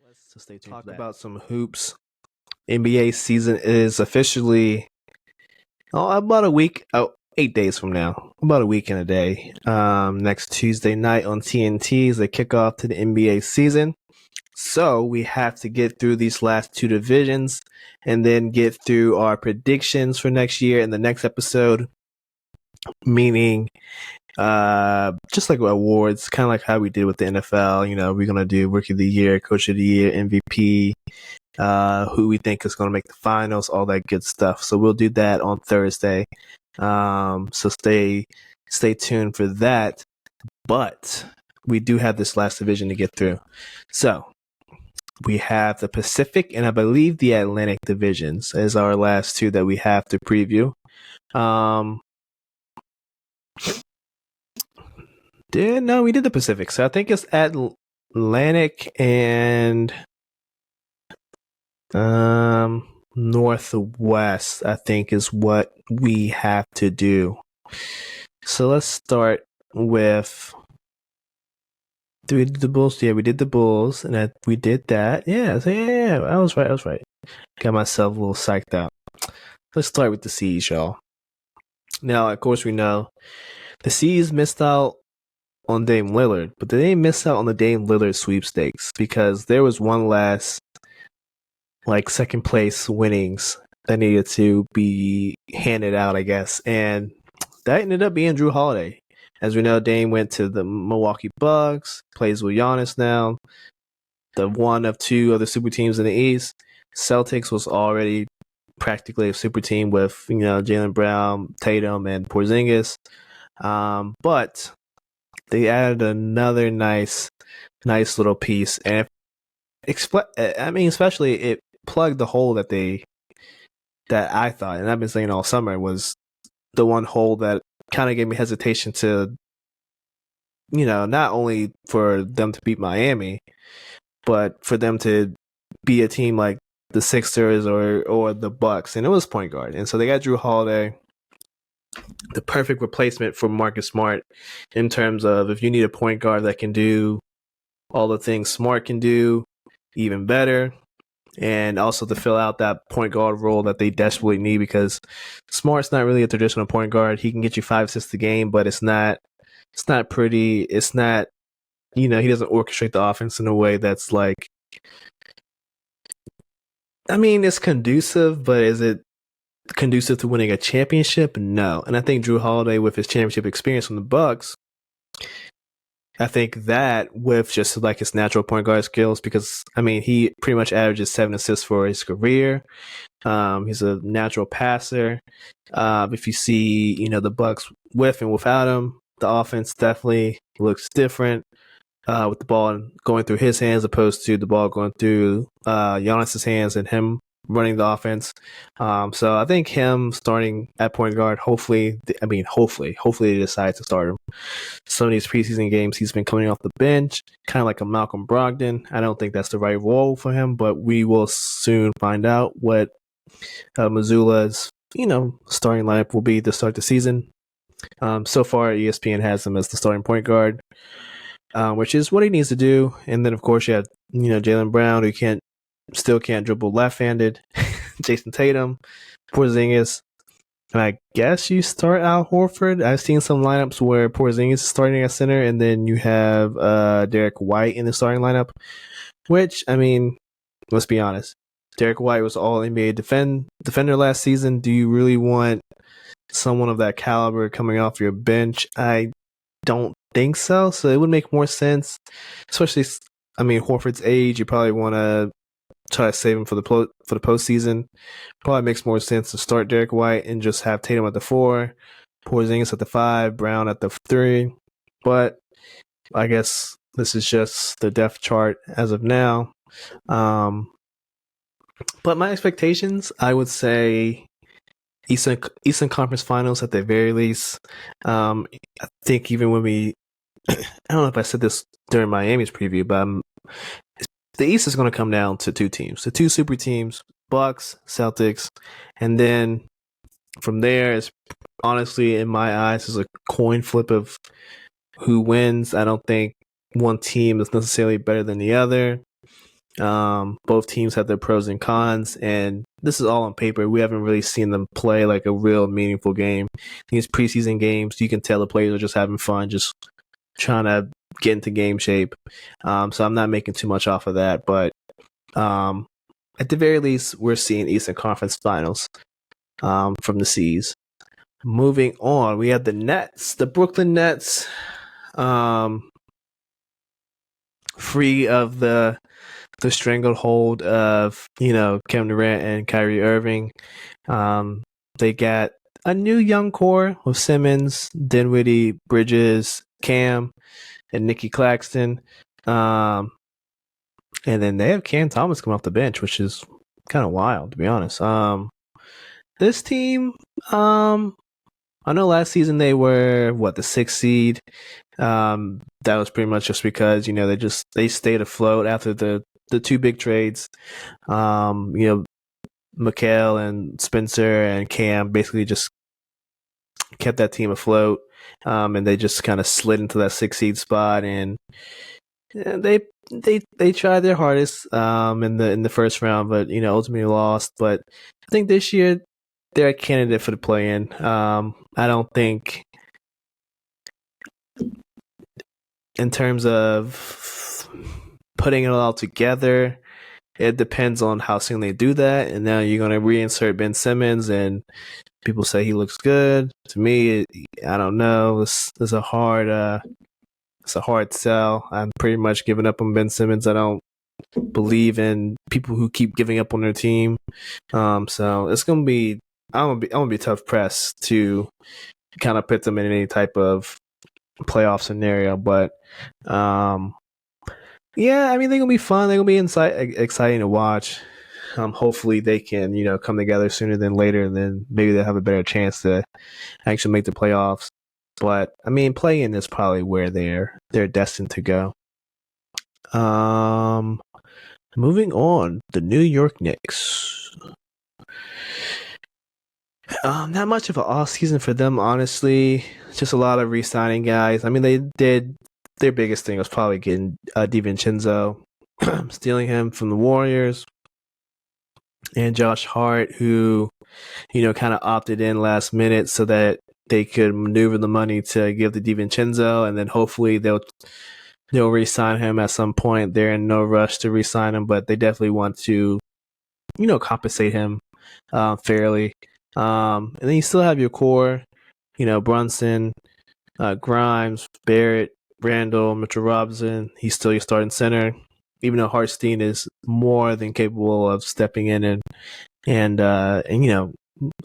So stay tuned. Talk about some hoops. NBA season is officially about a week. 8 days from now. About a week and a day. Next Tuesday night on TNT is the kickoff to the NBA season. So we have to get through these last two divisions and then get through our predictions for next year in the next episode. Meaning, just like awards, kind of like how we did with the NFL. You know, we're gonna do Rookie of the Year, Coach of the Year, MVP, who we think is gonna make the finals, all that good stuff. So we'll do that on Thursday. So stay tuned for that. But we do have this last division to get through. So we have the Pacific and I believe the Atlantic divisions as our last two that we have to preview. We did the Pacific. So I think it's Atlantic and Northwest, I think, is what we have to do. So let's start with. Did we do the Bulls? Yeah, we did the Bulls, and we did that. Yeah, I was right. Got myself a little psyched out. Let's start with the C's, y'all. Now, of course, we know the C's missed out on Dame Lillard, but they didn't miss out on the Dame Lillard sweepstakes because there was one last, second place winnings that needed to be handed out, I guess, and that ended up being Drew Holiday. As we know, Dame went to the Milwaukee Bucks, plays with Giannis now, the one of two other super teams in the East. Celtics was already practically a super team with, Jaylen Brown, Tatum, and Porzingis. But they added another nice little piece. And especially it plugged the hole that I thought, and I've been saying all summer, was the one hole that kind of gave me hesitation to, not only for them to beat Miami, but for them to be a team like the Sixers or the Bucks, and it was point guard. And so they got Drew Holiday, the perfect replacement for Marcus Smart in terms of if you need a point guard that can do all the things Smart can do, even better. And also to fill out that point guard role that they desperately need, because Smart's not really a traditional point guard. He can get you 5 assists a game, but it's not pretty. It's not, he doesn't orchestrate the offense in a way that's it's conducive, but is it conducive to winning a championship? No. And I think Drew Holiday, with his championship experience from the Bucks, I think that with just his natural point guard skills, because he pretty much averages 7 assists for his career. He's a natural passer. If you see, the Bucks with and without him, the offense definitely looks different with the ball going through his hands opposed to the ball going through Giannis's hands and him running the offense. So I think him starting at point guard, hopefully they decide to start him. Some of these preseason games, he's been coming off the bench, kind of like a Malcolm Brogdon. I don't think that's the right role for him, but we will soon find out what Missoula's, starting lineup will be to start the season. So far, ESPN has him as the starting point guard, which is what he needs to do. And then, of course, you have, Jaylen Brown, who still can't dribble left-handed, Jason Tatum, Porzingis, and I guess you start Al Horford. I've seen some lineups where Porzingis is starting at center, and then you have Derek White in the starting lineup, which, let's be honest. Derek White was all NBA defender last season. Do you really want someone of that caliber coming off your bench? I don't think so. So it would make more sense, especially, Horford's age. You probably want to try to save him for the postseason. Probably makes more sense to start Derek White and just have Tatum at the 4, Porzingis at the 5, Brown at the 3. But I guess this is just the depth chart as of now. But my expectations, I would say Eastern Conference Finals at the very least. I think even when I don't know if I said this during Miami's preview, but the East is going to come down to 2 teams, the 2 super teams, Bucks, Celtics, and then from there, it's honestly, in my eyes, is a coin flip of who wins. I don't think one team is necessarily better than the other. Both teams have their pros and cons, and this is all on paper. We haven't really seen them play like a real meaningful game. These preseason games, you can tell the players are just having fun, just trying to get into game shape. So I'm not making too much off of that, but at the very least, we're seeing Eastern Conference Finals from the C's. Moving on, we have the Nets, the Brooklyn Nets, free of the stranglehold of Kevin Durant and Kyrie Irving. They got a new young core with Simmons, Dinwiddie, Bridges, Cam, and Nicky Claxton. And then they have Cam Thomas come off the bench, which is kind of wild, to be honest. This team, I know last season they were the 6th seed. That was pretty much just because they stayed afloat after the 2 big trades. Markyll and Spencer and Cam basically just kept that team afloat, and they just kind of slid into that 6th seed spot, and they tried their hardest in the first round, but ultimately lost. But I think this year they're a candidate for the play-in. I don't think, in terms of putting it all together, it depends on how soon they do that. And now you're going to reinsert Ben Simmons, and people say he looks good. To me, I don't know. It's a hard sell. I'm pretty much giving up on Ben Simmons. I don't believe in people who keep giving up on their team. So it's going to be. I'm gonna be tough press to kind of put them in any type of playoff scenario, but yeah, I mean they're gonna be fun. They're gonna be exciting to watch. Hopefully they can come together sooner than later, and then maybe they'll have a better chance to actually make the playoffs. But I mean, play-in is probably where they're destined to go. Moving on, the New York Knicks. Not much of an off season for them, honestly. Just a lot of re-signing guys. I mean, they did their biggest thing was probably getting DiVincenzo, stealing him from the Warriors, and Josh Hart, who kind of opted in last minute so that they could maneuver the money to give the DiVincenzo, and then hopefully they'll re-sign him at some point. They're in no rush to re-sign him, but they definitely want to compensate him fairly. And then you still have your core, Brunson, Grimes, Barrett, Randall, Mitchell Robinson. He's still your starting center, even though Hartstein is more than capable of stepping in and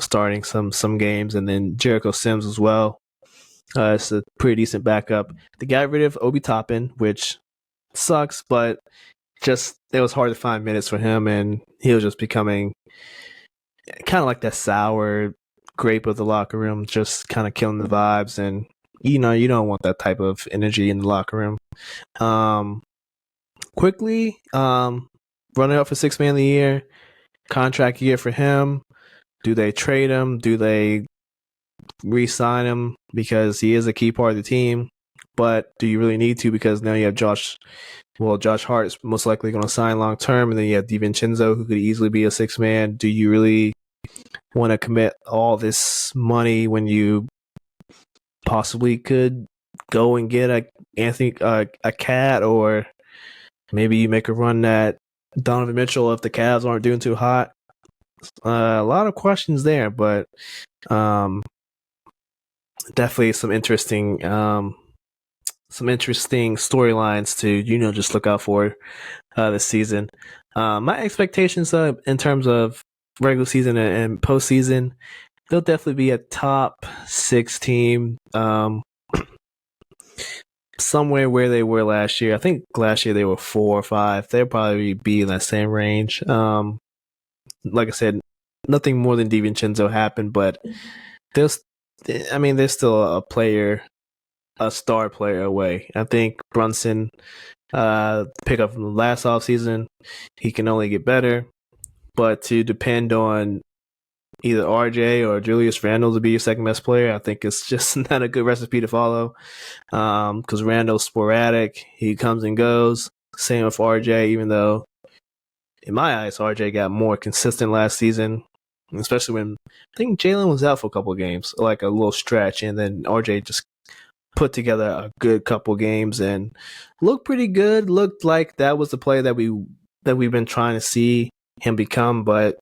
starting some games. And then Jericho Sims as well. It's a pretty decent backup. They got rid of Obi Toppin, which sucks, but just it was hard to find minutes for him, and he was just becoming kind of like that sour grape of the locker room, just kind of killing the vibes. And you don't want that type of energy in the locker room. Quickly, running up for 6th man of the year, contract year for him. Do they trade him? Do they re-sign him because he is a key part of the team? But do you really need to, because now you have Josh Hart is most likely going to sign long term, and then you have DiVincenzo, who could easily be a 6th man. Do you really want to commit all this money when you possibly could go and get a Cat, or maybe you make a run at Donovan Mitchell if the Cavs aren't doing too hot? A lot of questions there, but definitely some interesting storylines to just look out for this season. My expectations in terms of regular season and postseason, they'll definitely be a top 6 team, somewhere where they were last year. I think last year they were 4 or 5. They'll probably be in that same range. Like I said, nothing more than DiVincenzo happened, but they're still a star player away. I think Brunson, pick up from last offseason, he can only get better. But to depend on either RJ or Julius Randle to be your second best player, I think it's just not a good recipe to follow. Because Randle's sporadic, he comes and goes. Same with RJ, even though in my eyes, RJ got more consistent last season, especially when I think Jalen was out for a couple of games, like a little stretch, and then RJ just put together a good couple games and looked pretty good. Looked like that was the player that we've been trying to see him become, but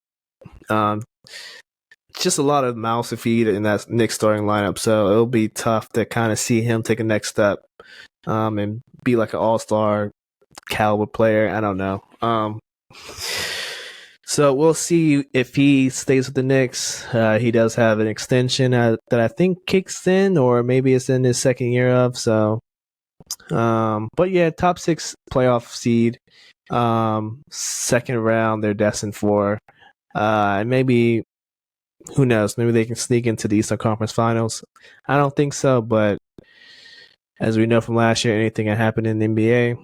just a lot of mouths to feed in that Knicks starting lineup. So it'll be tough to kind of see him take a next step and be like an all-star caliber player. I don't know. So we'll see if he stays with the Knicks. He does have an extension that I think kicks in, or maybe it's in his second year of. So, but yeah, top 6 playoff seed, second round they're destined for. And maybe, who knows? Maybe they can sneak into the Eastern Conference Finals. I don't think so, but as we know from last year, anything can happen in the NBA.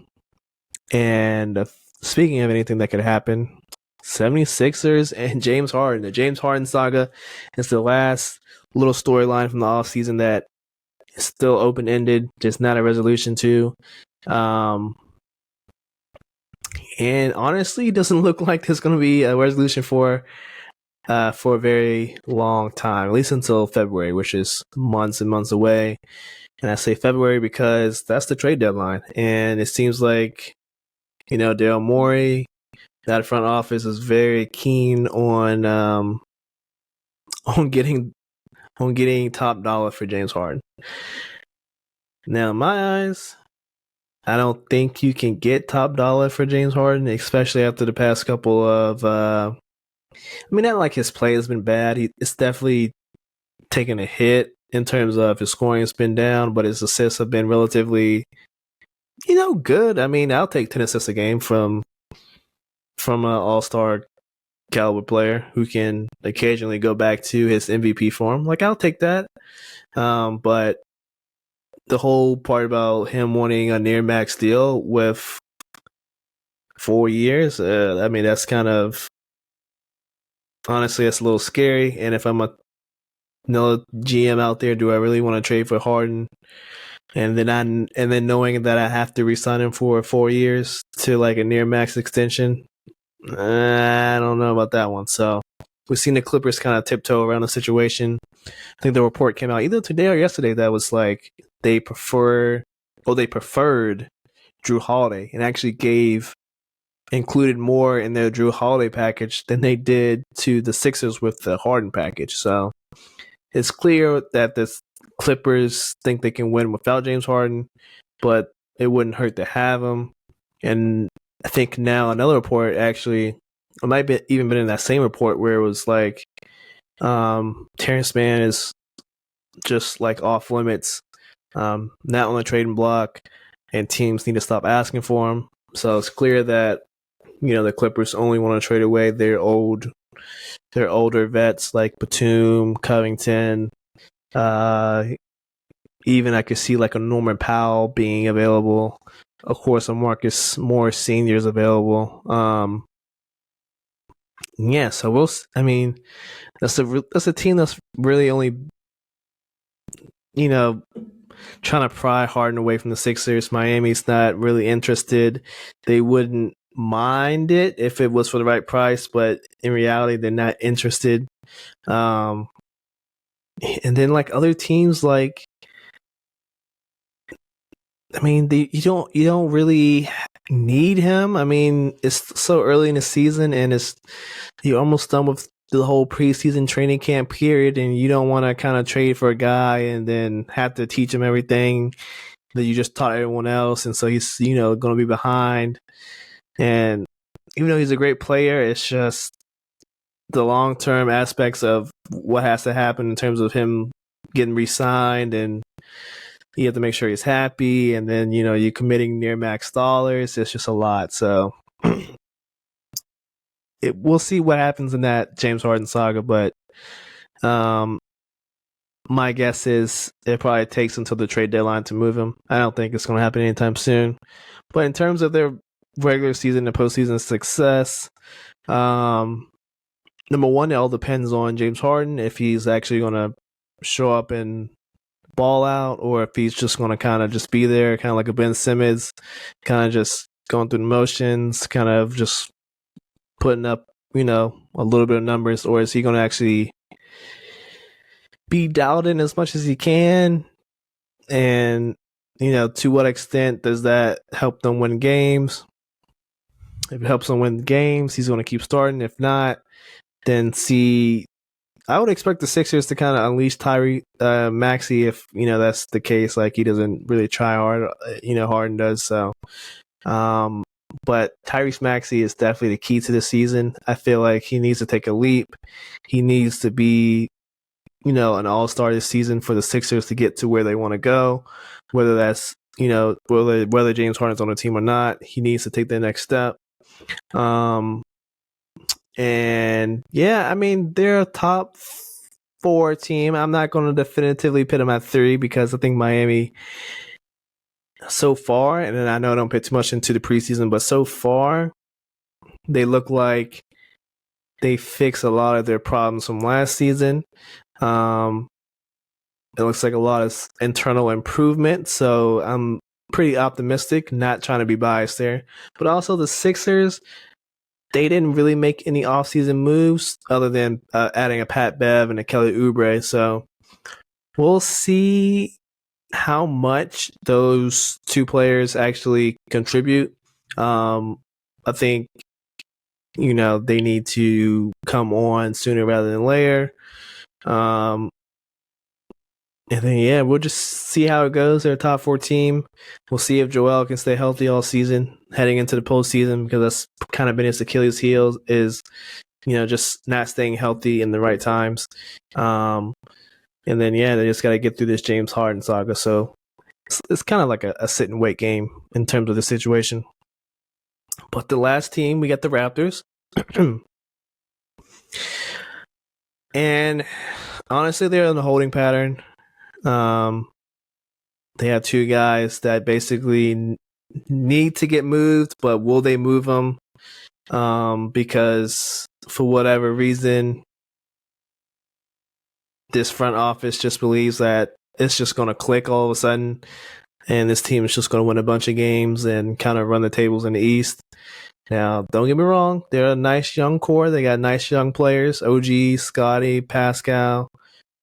And speaking of anything that could happen, 76ers and James Harden. The James Harden saga is the last little storyline from the offseason that is still open-ended, just not a resolution to. And honestly, it doesn't look like there's going to be a resolution for a very long time, at least until February, which is months and months away. And I say February because that's the trade deadline. And it seems like, Daryl Morey, that front office is very keen on getting top dollar for James Harden. Now, in my eyes, I don't think you can get top dollar for James Harden, especially after the past couple of. Not like his play has been bad. It's definitely taken a hit in terms of his scoring has been down, but his assists have been relatively, good. I'll take 10 assists a game from an all-star caliber player who can occasionally go back to his MVP form. Like, I'll take that. But the whole part about him wanting a near max deal with 4 years, that's kind of, honestly, that's a little scary. And if I'm another GM out there, do I really want to trade for Harden? And then knowing that I have to re-sign him for 4 years to like a near max extension, I don't know about that one. So we've seen the Clippers kind of tiptoe around the situation. I think the report came out either today or yesterday that was like they preferred Drew Holiday and actually included more in their Drew Holiday package than they did to the Sixers with the Harden package. So it's clear that the Clippers think they can win without James Harden, but it wouldn't hurt to have him. And I think now another report actually, it might be even been in that same report where it was like Terrence Mann is just like off limits, not on the trading block, and teams need to stop asking for him. So it's clear that the Clippers only want to trade away their older vets like Batum, Covington. Even I could see like a Norman Powell being available. Of course, a Marcus Morris Sr. is available. So that's a team that's really only, trying to pry Harden away from the Sixers. Miami's not really interested. They wouldn't mind it if it was for the right price, but in reality, they're not interested. And then like other teams, like, you don't really need him. It's so early in the season, and you're almost done with the whole preseason training camp period, and you don't want to kind of trade for a guy and then have to teach him everything that you just taught everyone else, and so he's going to be behind. And even though he's a great player, it's just the long-term aspects of what has to happen in terms of him getting re-signed, and you have to make sure he's happy, and then you're committing near max dollars. It's just a lot. So we'll see what happens in that James Harden saga, but my guess is it probably takes until the trade deadline to move him. I don't think it's going to happen anytime soon. But in terms of their regular season and postseason success, number one, it all depends on James Harden, if he's actually going to show up and ball out, or if he's just going to kind of just be there, kind of like a Ben Simmons, kind of just going through the motions, kind of just putting up, a little bit of numbers, or is he going to actually be doubted as much as he can? And, to what extent does that help them win games? If it helps them win games, he's going to keep starting. If not, then I would expect the Sixers to kind of unleash Tyrese Maxey if, that's the case. Like, he doesn't really try hard, Harden does. So, but Tyrese Maxey is definitely the key to the season. I feel like he needs to take a leap. He needs to be, an all-star this season for the Sixers to get to where they want to go, whether that's, whether James Harden's on the team or not. He needs to take the next step. And yeah, I mean, they're a top 4 team. I'm not going to definitively put them at 3 because I think Miami so far, and I know I don't pay too much into the preseason, but so far they look like they fix a lot of their problems from last season. It looks like a lot of internal improvement, so I'm pretty optimistic, not trying to be biased there. But also the Sixers, they didn't really make any offseason moves other than adding a Pat Bev and a Kelly Oubre. So we'll see how much those 2 players actually contribute. I think, they need to come on sooner rather than later. And then, yeah, we'll just see how it goes. They're a top 4 team. We'll see if Joel can stay healthy all season heading into the postseason, because that's kind of been his Achilles heel is, just not staying healthy in the right times. And then, yeah, they just got to get through this James Harden saga. So it's kind of like a sit and wait game in terms of the situation. But the last team, we got the Raptors. And honestly, they're in a holding pattern. They have 2 guys that basically need to get moved, but will they move them? Because for whatever reason, this front office just believes that it's just going to click all of a sudden, and this team is just going to win a bunch of games and kind of run the tables in the East. Now, don't get me wrong, they're a nice young core. They got nice young players: OG, Scotty, Pascal,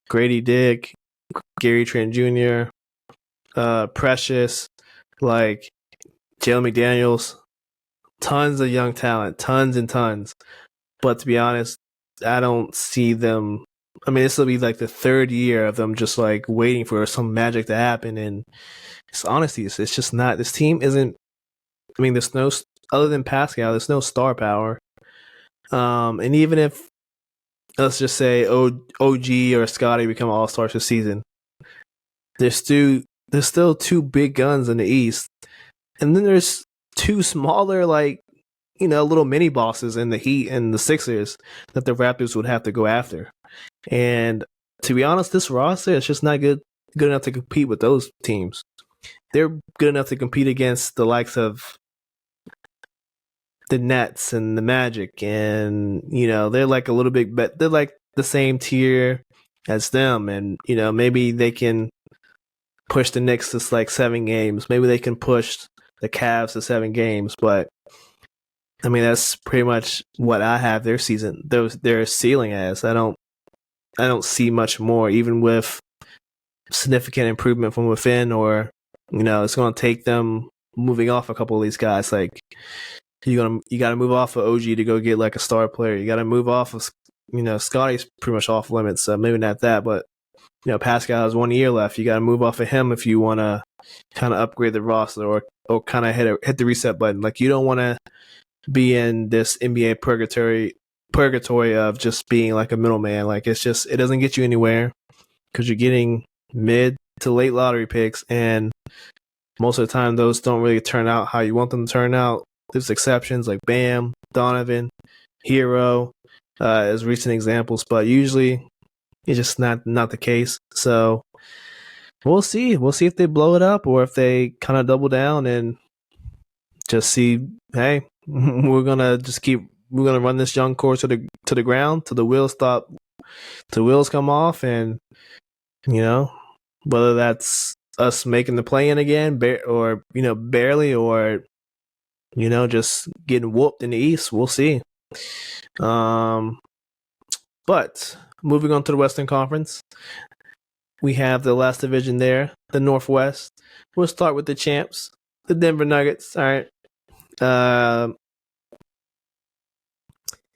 Grady Dick, Gary Trent Jr., Precious, like Jalen McDaniels, tons of young talent, tons and tons. But to be honest, I don't see them. I mean, this will be like the 3rd year of them just like waiting for some magic to happen. And honestly, it's just not. This team isn't. I mean, there's no, other than Pascal, there's no star power. And even if, let's just say, OG or Scotty become all-stars this season, there's still 2 big guns in the East. And then there's 2 smaller, like, little mini bosses in the Heat and the Sixers that the Raptors would have to go after. And to be honest, this roster is just not good enough to compete with those teams. They're good enough to compete against the likes of the Nets and the Magic, and they're like a little bit, but they're like the same tier as them, and maybe they can push the Knicks to like 7 games. Maybe they can push the Cavs to 7 games, but I mean that's pretty much what I have their season, their ceiling as. I don't see much more, even with significant improvement from within, or it's going to take them moving off a couple of these guys. Like you got to move off of OG to go get like a star player. You got to move off of Scotty's pretty much off limits, so maybe not that, but Pascal has 1 year left. You got to move off of him if you want to kind of upgrade the roster, or kind of hit the reset button. Like, you don't want to be in this NBA purgatory of just being like a middleman. Like, it doesn't get you anywhere, because you're getting mid to late lottery picks, and most of the time those don't really turn out how you want them to turn out. There's exceptions like Bam, Donovan, Hero, as recent examples, but usually it's just not the case. So we'll see. We'll see if they blow it up, or if they kind of double down and just see, hey, we're gonna run this young core to the ground till the wheels come off, and whether that's us making the play-in again, or barely, or just getting whooped in the East, we'll see. But moving on to the Western Conference, we have the last division there, the Northwest. We'll start with the champs, the Denver Nuggets. All right.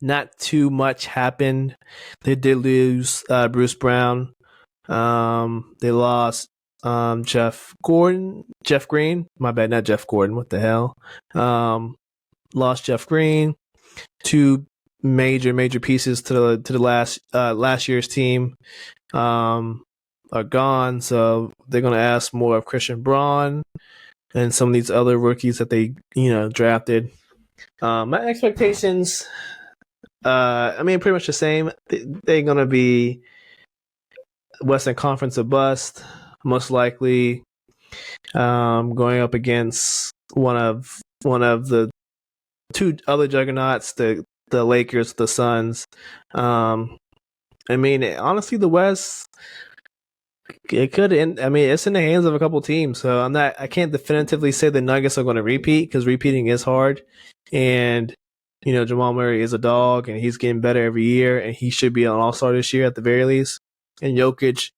Not too much happened. They did lose Bruce Brown. They lost Jeff Green. My bad, not Jeff Gordon. What the hell? Lost Jeff Green. Two major pieces to the last year's team are gone. So they're gonna ask more of Christian Braun and some of these other rookies that they drafted. My expectations, pretty much the same. They're gonna be Western Conference a bust, most likely. Going up against one of the two other juggernauts, the Lakers, the Suns. Honestly, the West, it could end. It's in the hands of a couple teams, so I can't definitively say the Nuggets are going to repeat because repeating is hard. And Jamal Murray is a dog, and he's getting better every year, and he should be an All-Star this year at the very least. And Jokic,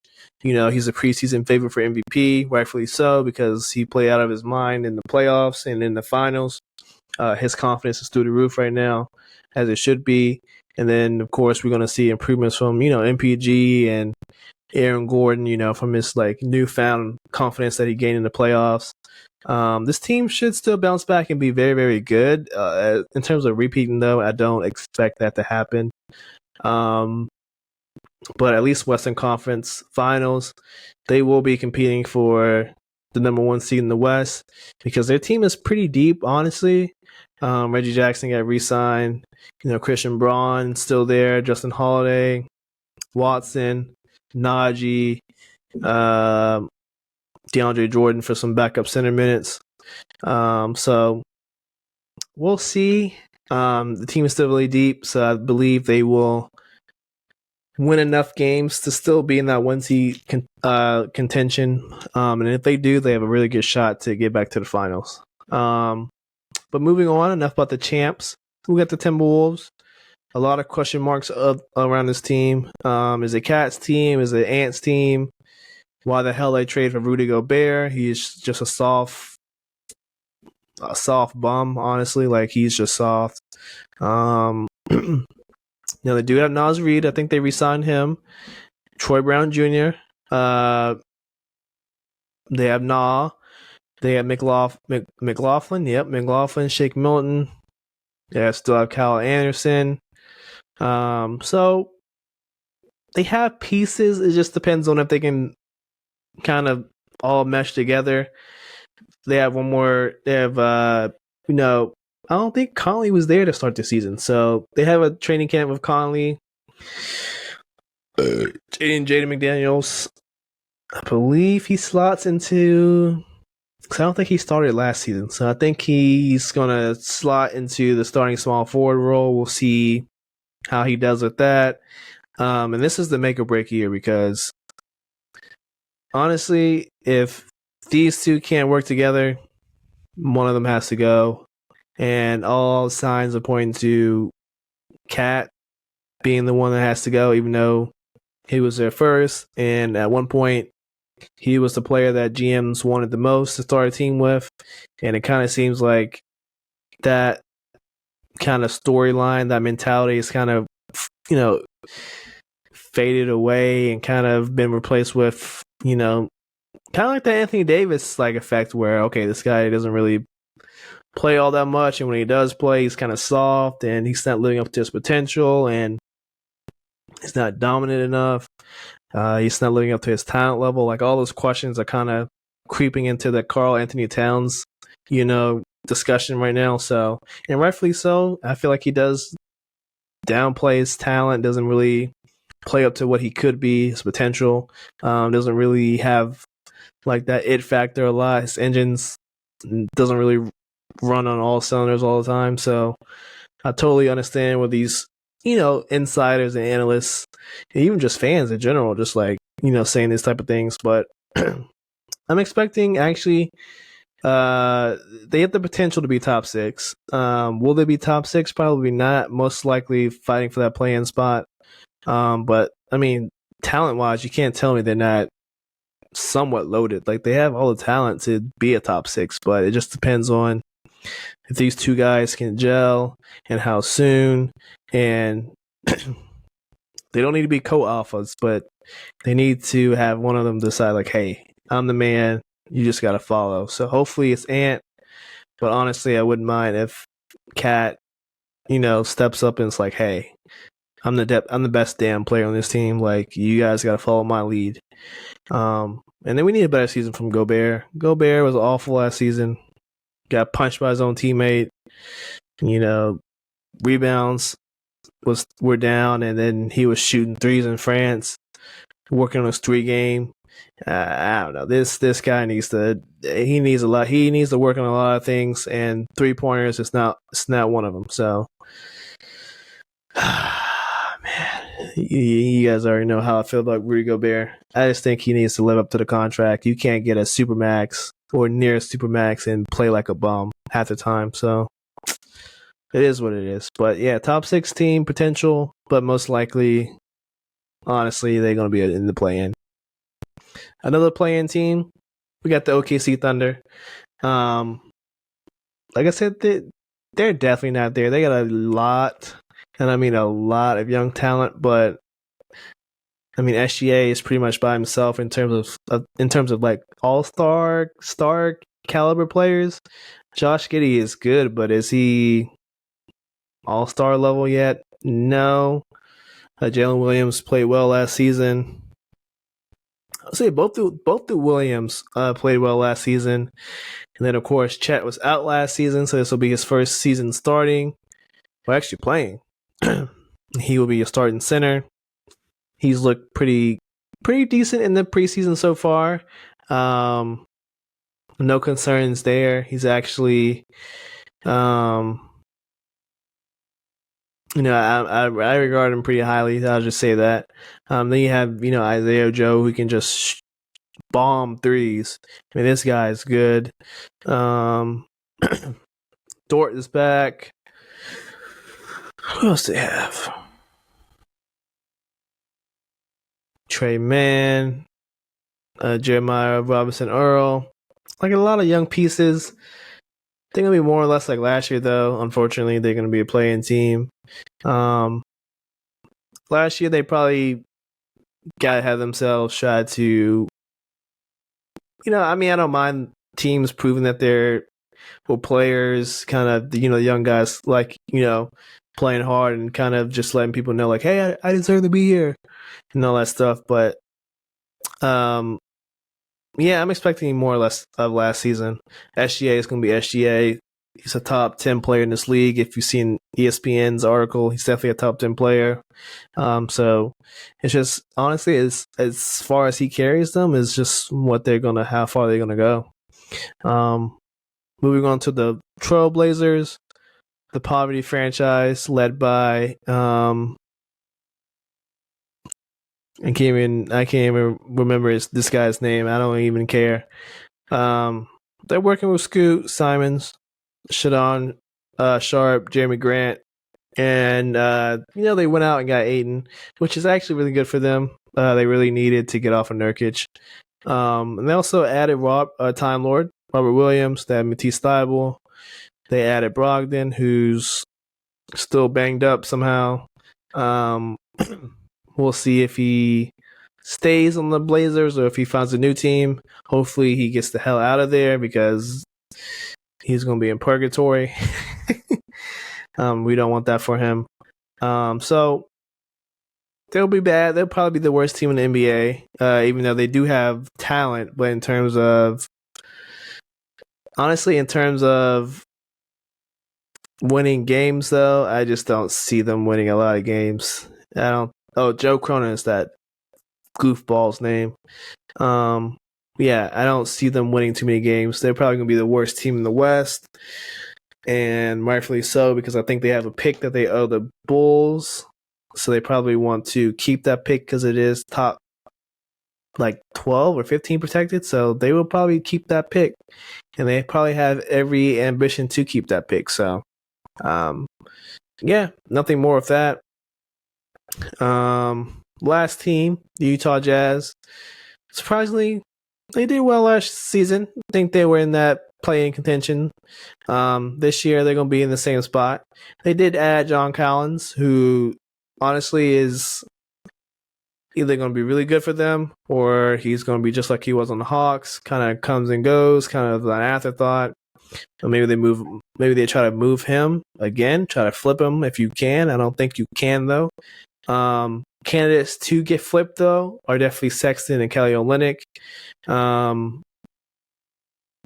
he's a preseason favorite for MVP, rightfully so, because he played out of his mind in the playoffs and in the finals. His confidence is through the roof right now, as it should be. And then, of course, we're going to see improvements from, MPG and Aaron Gordon, from his newfound confidence that he gained in the playoffs. This team should still bounce back and be very, very good. In terms of repeating, though, I don't expect that to happen. But at least Western Conference Finals, they will be competing for the number one seed in the West because their team is pretty deep, honestly. Reggie Jackson got re-signed. Christian Braun still there. Justin Holiday, Watson, Najee, DeAndre Jordan for some backup center minutes. So we'll see. The team is still really deep, so I believe they will win enough games to still be in that one seed contention. And if they do, they have a really good shot to get back to the finals. But moving on, enough about the champs. We got the Timberwolves. A lot of question marks around this team. Is it Cat's team? Is it Ant's team? Why the hell they trade for Rudy Gobert? He's just a soft bum, honestly. He's just soft. They do have Naz Reid. I think they re-signed him. Troy Brown Jr. They have Nah. They have McLaughlin. Yep, McLaughlin, Shake Milton. Yeah, still have Kyle Anderson. So they have pieces. It just depends on if they can kind of all mesh together. They have one more. They have, I don't think Conley was there to start the season. So they have a training camp with Conley. Jaden McDaniels, I believe he slots into... Because I don't think he started last season. So I think he's going to slot into the starting small forward role. We'll see how he does with that. And this is the make or break year because, honestly, if these two can't work together, one of them has to go. And all signs are pointing to Cat being the one that has to go, even though he was there first. And at one point, he was the player that GMs wanted the most to start a team with. And it kind of seems like that kind of storyline, that mentality is kind of, faded away and kind of been replaced with, kind of like the Anthony Davis effect where, okay, this guy doesn't really play all that much. And when he does play, he's kind of soft and he's not living up to his potential and he's not dominant enough. He's not living up to his talent level. All those questions are kind of creeping into the Karl Anthony Towns, discussion right now. So, and rightfully so. I feel like he does downplay his talent, doesn't really play up to what he could be, his potential. Doesn't really have that it factor a lot. His engines doesn't really run on all cylinders all the time. So I totally understand what these insiders and analysts, and even just fans in general, just saying these type of things. But I'm expecting actually They have the potential to be top 6. Will they be top 6? Probably not. Most likely fighting for that play-in spot. But I mean, talent-wise, you can't tell me they're not somewhat loaded. Like they have all the talent to be a top 6, but it just depends on if these two guys can gel and how soon. And they don't need to be co-alphas, but they need to have one of them decide like, hey, I'm the man. You just got to follow. So hopefully it's Ant. But honestly, I wouldn't mind if Cat, steps up and it's like, hey, I'm the best damn player on this team. Like you guys got to follow my lead. And then we need a better season from Gobert. Gobert was awful last season. Got punched by his own teammate. Rebounds were down, and then he was shooting threes in France, working on his 3-game. I don't know. This guy needs to work on a lot of things, and 3-pointers is not one of them. So, man, you guys already know how I feel about Rudy Gobert. I just think he needs to live up to the contract. You can't get a supermax or near a supermax and play like a bum half the time. So it is what it is. But yeah, top 6 team potential, but most likely, honestly, they're going to be in the play-in. Another play-in team, we got the OKC Thunder. Like I said, they're definitely not there. They got a lot, and I mean a lot of young talent, but I mean SGA is pretty much by himself in terms of like all-star star caliber players. Josh Giddey is good, but is he all-star level yet? No. Jalen Williams played well last season. I'll say both the Williams played well last season. And then, of course, Chet was out last season, so this will be his first season starting. Well, actually playing. He will be a starting center. He's looked pretty decent in the preseason so far. No concerns there. He's actually, I regard him pretty highly. I'll just say that. Then you have, Isaiah Joe, who can just bomb threes. I mean, this guy is good. Dort is back. Who else do they have? Trey Mann, Jeremiah Robinson Earl. Like a lot of young pieces. They're going to be more or less like last year, though. Unfortunately, they're going to be a play-in team. Last year, they probably got to have themselves try to, I don't mind teams proving that they're players, kind of, the young guys, like, playing hard and kind of just letting people know, like, hey, I deserve to be here and all that stuff. But, yeah, I'm expecting more or less of last season. SGA is going to be SGA. He's a top 10 player in this league. If you've seen ESPN's article, he's definitely a top 10 player. So it's just, honestly, as far as he carries them, is just how far they're going to go. Moving on to the Trailblazers, the poverty franchise led by, I can't even remember this guy's name. I don't even care. They're working with Scoot, Simons, Shadon, Sharp, Jeremy Grant, and they went out and got Ayton, which is actually really good for them. They really needed to get off of Nurkic. And they also added Time Lord, Robert Williams. They had Matisse Thybulle. They added Brogdon, who's still banged up somehow. We'll see if he stays on the Blazers or if he finds a new team. Hopefully he gets the hell out of there because he's going to be in purgatory. We don't want that for him. So they'll be bad. They'll probably be the worst team in the NBA, even though they do have talent. But in terms of winning games, though, I just don't see them winning a lot of games. Oh, Joe Cronin is that goofball's name. Yeah, I don't see them winning too many games. They're probably going to be the worst team in the West, and rightfully so, because I think they have a pick that they owe the Bulls, so they probably want to keep that pick because it is top like 12 or 15 protected, so they will probably keep that pick, and they probably have every ambition to keep that pick. So, yeah, nothing more of that. Last team, the Utah Jazz. Surprisingly, they did well last season. I think they were in that play-in contention. This year, they're going to be in the same spot. They did add John Collins, who honestly is either going to be really good for them, or he's going to be just like he was on the Hawks, kind of comes and goes, kind of an afterthought. Or maybe they try to move him again, try to flip him if you can. I don't think you can, though. Candidates to get flipped, though, are definitely Sexton and Kelly Olynyk.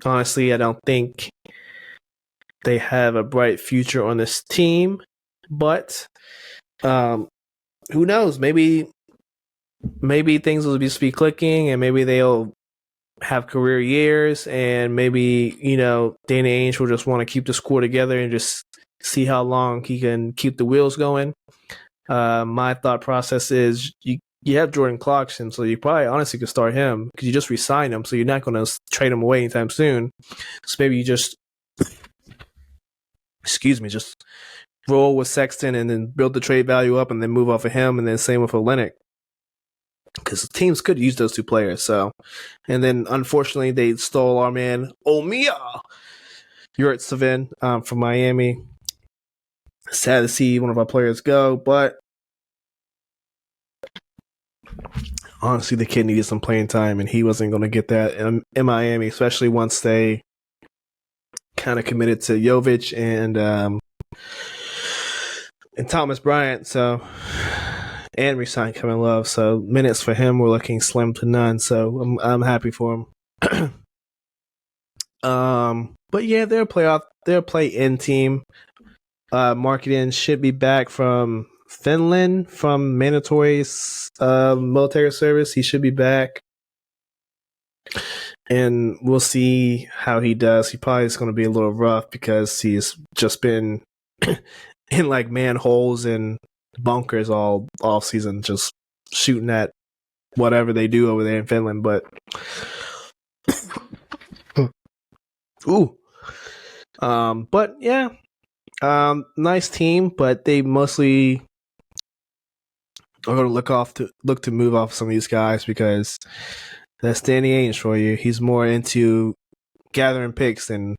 Honestly, I don't think they have a bright future on this team, but who knows? Maybe things will just be clicking, and maybe they'll have career years, and maybe, Danny Ainge will just want to keep the score together and just see how long he can keep the wheels going. My thought process is you have Jordan Clarkson, so you probably honestly could start him because you just re-signed him, so you're not going to trade him away anytime soon. So maybe you just roll with Sexton and then build the trade value up and then move off of him, and then same with Olynyk, because teams could use those two players. So, and then unfortunately they stole our man Omiya Yurtseven from Miami. Sad to see one of our players go, but honestly, the kid needed some playing time, and he wasn't going to get that in Miami, especially once they kind of committed to Jovic and Thomas Bryant. So, and re-signed Kevin Love. So minutes for him were looking slim to none. So I'm happy for him. But yeah, they're a play-in team. Markyll should be back from Finland from mandatory military service. He should be back, and we'll see how he does. He probably is going to be a little rough because he's just been in like manholes and bunkers all off season, just shooting at whatever they do over there in Finland. But but yeah. Nice team, but they mostly are going to look to move off some of these guys because that's Danny Ainge for you. He's more into gathering picks than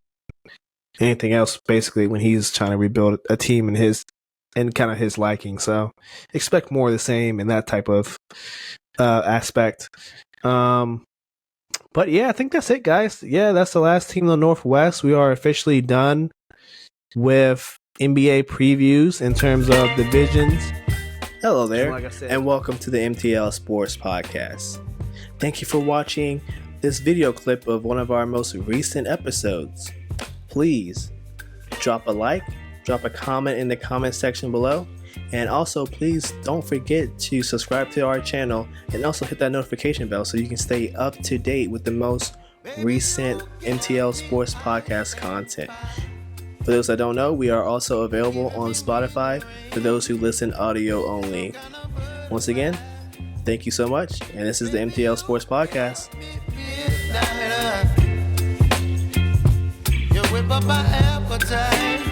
anything else, basically, when he's trying to rebuild a team in kind of his liking. So expect more of the same in that type of aspect. But yeah, I think that's it, guys. Yeah, that's the last team in the Northwest. We are officially done with NBA previews in terms of divisions. Hello there, and welcome to the MTL Sports Podcast. Thank you for watching this video clip of one of our most recent episodes. Please drop a like, drop a comment in the comment section below, and also please don't forget to subscribe to our channel and also hit that notification bell so you can stay up to date with the most recent MTL Sports Podcast content. For those that don't know, we are also available on Spotify for those who listen audio only. Once again, thank you so much, and this is the MTL Sports Podcast. You whip up my appetite.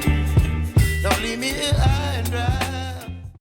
Don't leave me here high and dry.